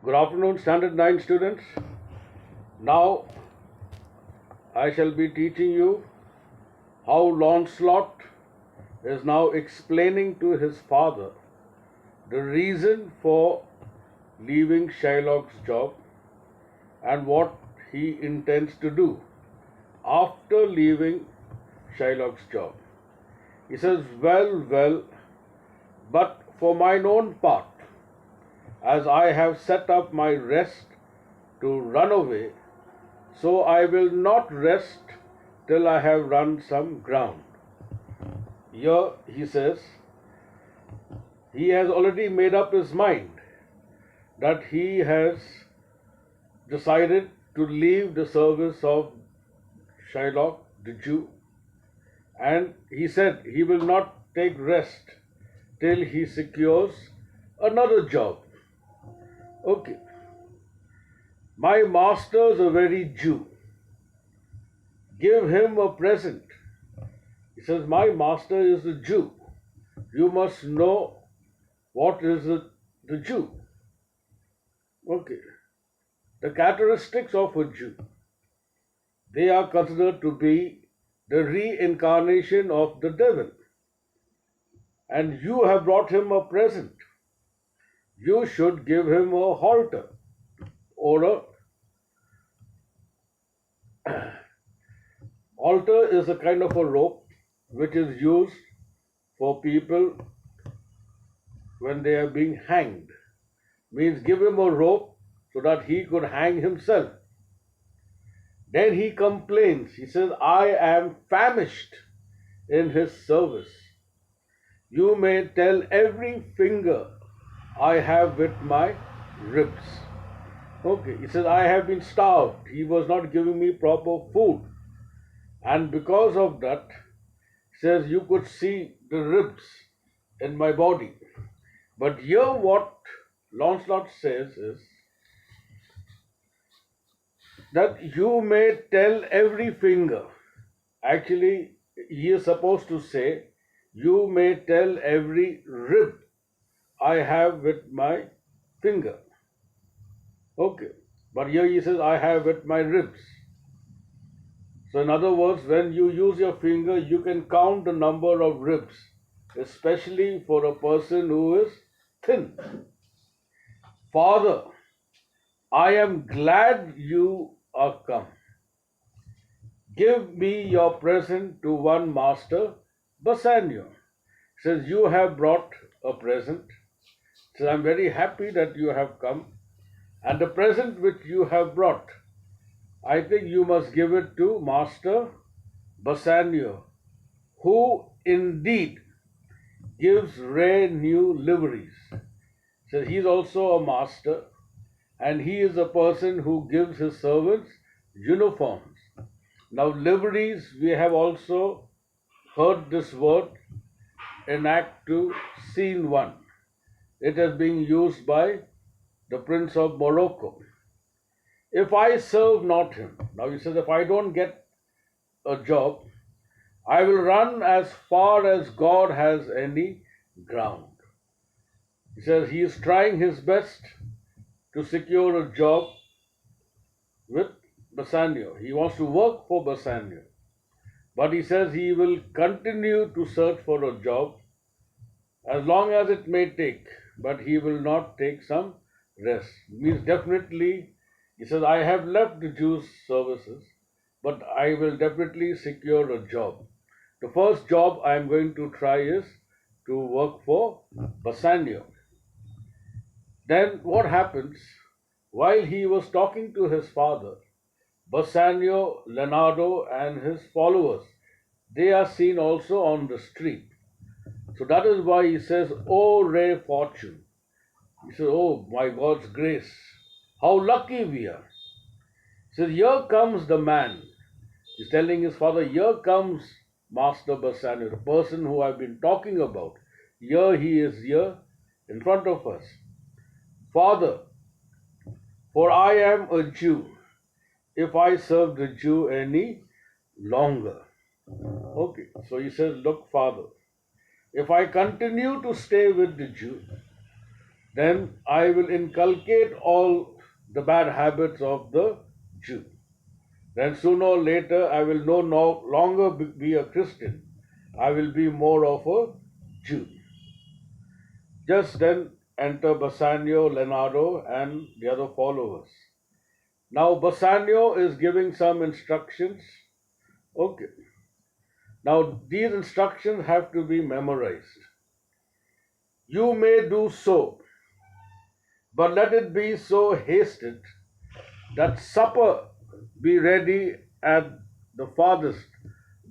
Good afternoon, Standard 9 students. Now I shall be teaching you how Lancelot is now explaining to his father the reason for leaving Shylock's job and what he intends to do after leaving Shylock's job. He says, well, but for mine own part, as I have set up my rest to run away, so I will not rest till I have run some ground. Here he says, he has already made up his mind that he has decided to leave the service of Shylock the Jew, and he said he will not take rest till he secures another job. Okay. My master is a very Jew. Give him a present. He says, my master is a Jew. You must know what is the Jew. Okay. The characteristics of a Jew. They are considered to be the reincarnation of the devil. And you have brought him a present. You should give him a halter or a halter is a kind of a rope which is used for people when they are being hanged. Means give him a rope so that he could hang himself. Then he complains. He says, I am famished in his service. You may tell every finger I have with my ribs. Okay, he says, I have been starved. He was not giving me proper food. And because of that, he says, you could see the ribs in my body. But here what Lancelot says is that you may tell every finger. Actually, he is supposed to say, you may tell every rib I have with my finger. Okay, but here he says, I have with my ribs. So in other words, when you use your finger, you can count the number of ribs, especially for a person who is thin. Father, I am glad you are come. Give me your present to one master, Bassanio. Says, you have brought a present. Says, I'm very happy that you have come. And the present which you have brought, I think you must give it to Master Bassanio, who indeed gives rare new liveries. So he's also a master, and he is a person who gives his servants uniforms. Now, liveries, we have also heard this word in Act 2, Scene 1. It is being used by the Prince of Morocco. If I serve not him, now he says, if I don't get a job, I will run as far as God has any ground. He says he is trying his best to secure a job with Bassanio. He wants to work for Bassanio. But he says he will continue to search for a job as long as it may take, but he will not take some rest. Means definitely, he says, I have left the Jews' services, but I will definitely secure a job. The first job I am going to try is to work for Bassanio. Then what happens? While he was talking to his father, Bassanio, Leonardo, and his followers, they are seen also on the street. So that is why he says, oh, rare fortune. He says, oh, my God's grace. How lucky we are. He says, here comes the man. He's telling his father, here comes Master Bassanio, the person who I've been talking about. Here he is here in front of us. Father, for I am a Jew, if I serve the Jew any longer. Okay, so he says, look, Father, If I continue to stay with the Jew, then I will inculcate all the bad habits of the Jew. Then sooner or later, I will no longer be a Christian. I will be more of a Jew. Just then enter Bassanio, Leonardo, and the other followers. Now Bassanio is giving some instructions. Okay. Now these instructions have to be memorized. You may do so, but let it be so hasted that supper be ready at the farthest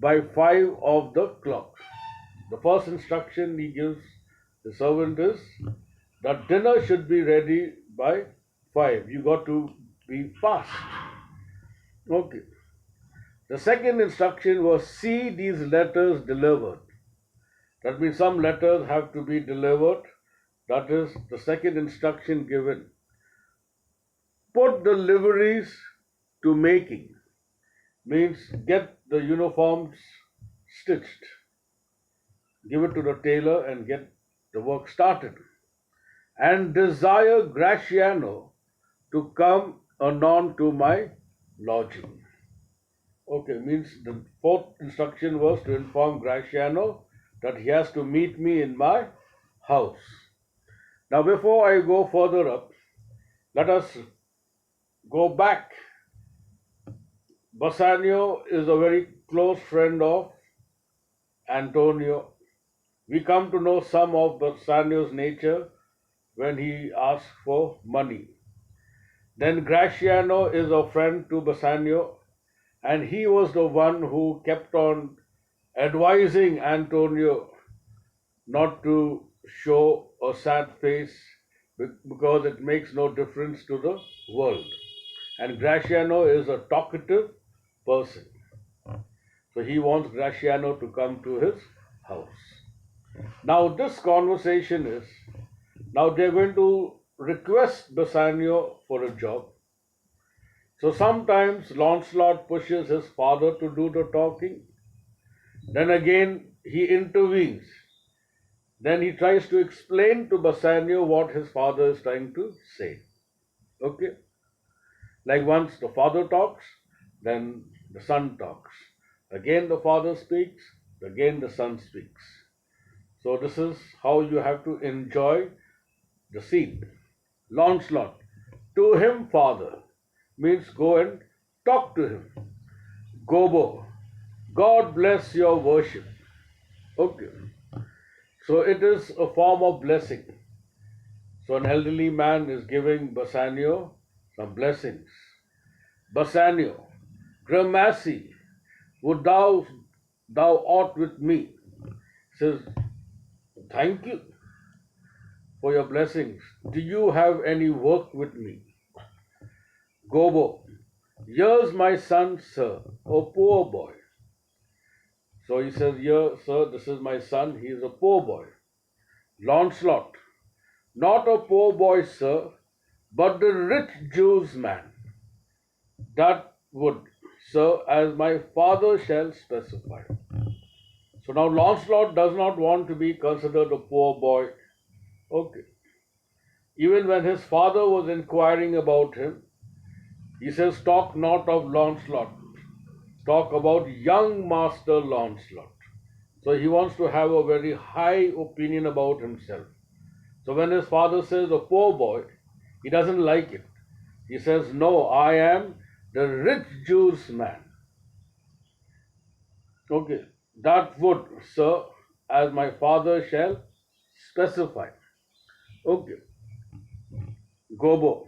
by 5 o'clock. The first instruction he gives the servant is that dinner should be ready by 5. You got to be fast. Okay. The second instruction was see these letters delivered. That means some letters have to be delivered. That is the second instruction given. Put the liveries to making. Means get the uniforms stitched. Give it to the tailor and get the work started. And desire Graciano to come anon to my lodging. Okay, means the fourth instruction was to inform Graciano that he has to meet me in my house. Now, before I go further up, let us go back. Bassanio is a very close friend of Antonio. We come to know some of Bassanio's nature when he asks for money. Then Graciano is a friend to Bassanio, and he was the one who kept on advising Antonio not to show a sad face because it makes no difference to the world. And Graciano is a talkative person. So he wants Graciano to come to his house. Now, this conversation is now they're going to request Bassanio for a job. So sometimes Lancelot pushes his father to do the talking. Then again, he intervenes. Then he tries to explain to Bassanio what his father is trying to say. Okay? Like once the father talks, then the son talks. Again the father speaks, again the son speaks. So this is how you have to enjoy the scene. Lancelot, to him, father, means go and talk to him. Gobbo, God bless your worship. Okay. So it is a form of blessing. So an elderly man is giving Bassanio some blessings. Bassanio, gramercy, would thou ought with me? Says, thank you for your blessings. Do you have any work with me? Gobbo, here's my son, sir, a poor boy. So he says, here, sir, this is my son, he is a poor boy. Lancelot, not a poor boy, sir, but the rich Jew's man. That would, sir, as my father shall specify. So now Lancelot does not want to be considered a poor boy. Okay. Even when his father was inquiring about him, he says, talk not of Lancelot, talk about young Master Lancelot. So he wants to have a very high opinion about himself. So when his father says a poor boy, he doesn't like it. He says, no, I am the rich Jew's man. Okay, that would, sir, as my father shall specify. Okay, Gobbo.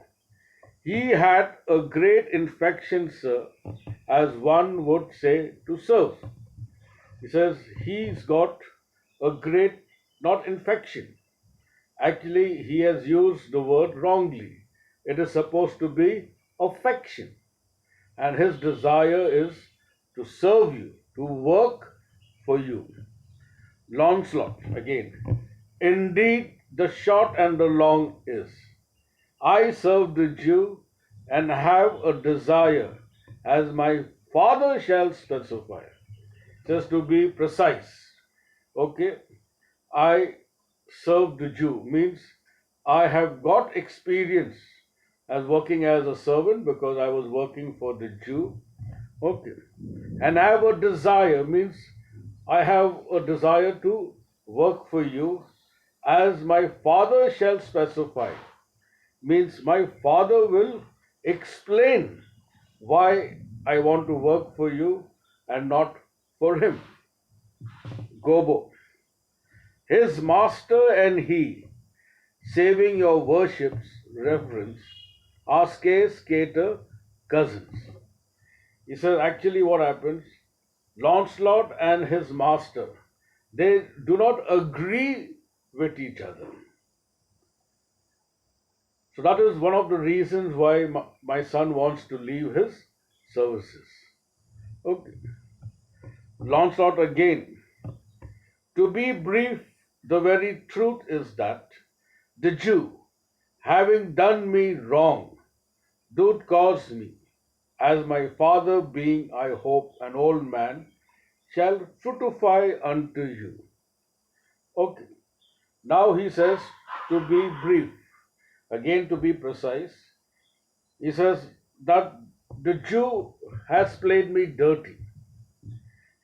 He had a great infection, sir, as one would say, to serve. He says he's got a great, not infection. Actually, he has used the word wrongly. It is supposed to be affection. And his desire is to serve you, to work for you. Lancelot, again. Indeed, the short and the long is, I serve the Jew and have a desire as my father shall specify. Just to be precise. Okay. I serve the Jew means I have got experience as working as a servant because I was working for the Jew. Okay. And I have a desire means I have a desire to work for you as my father shall specify means my father will explain why I want to work for you and not for him. Gobo. His master and he, saving your worship's reverence, are skater cousins. He says actually what happens, Lancelot and his master, they do not agree with each other. So that is one of the reasons why my son wants to leave his services. Okay. Lancelot again. To be brief, the very truth is that the Jew, having done me wrong, doth cause me, as my father being, I hope, an old man, shall fructify unto you. Okay. Now he says to be brief, again to be precise, he says that the Jew has played me dirty.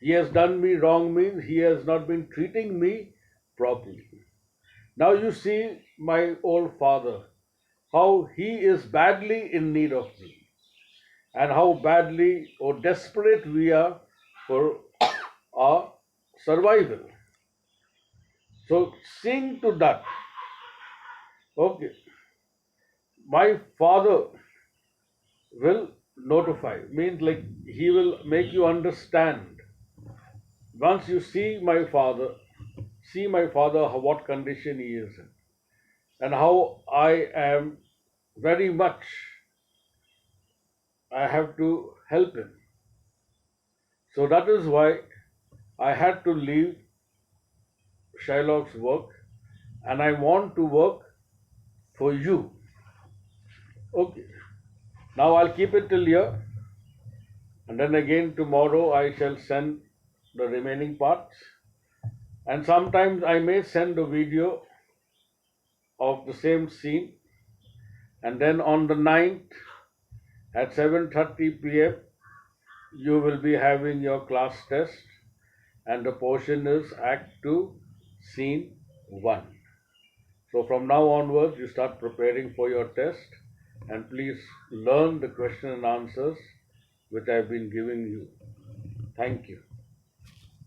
He has done me wrong means he has not been treating me properly. Now you see my old father, how he is badly in need of me, and how badly or desperate we are for our survival. So seeing to that, okay, my father will notify, means like he will make you understand. Once you see my father, what condition he is in, and how I am very much, I have to help him. So that is why I had to leave Shylock's work and I want to work for you. Okay. Now I'll keep it till here and then again tomorrow I shall send the remaining parts. And sometimes I may send a video of the same scene and then on the 9th at 7:30 p.m. you will be having your class test and the portion is Act 2, Scene 1. So from now onwards, you start preparing for your test and please learn the question and answers which I've been giving you. Thank you.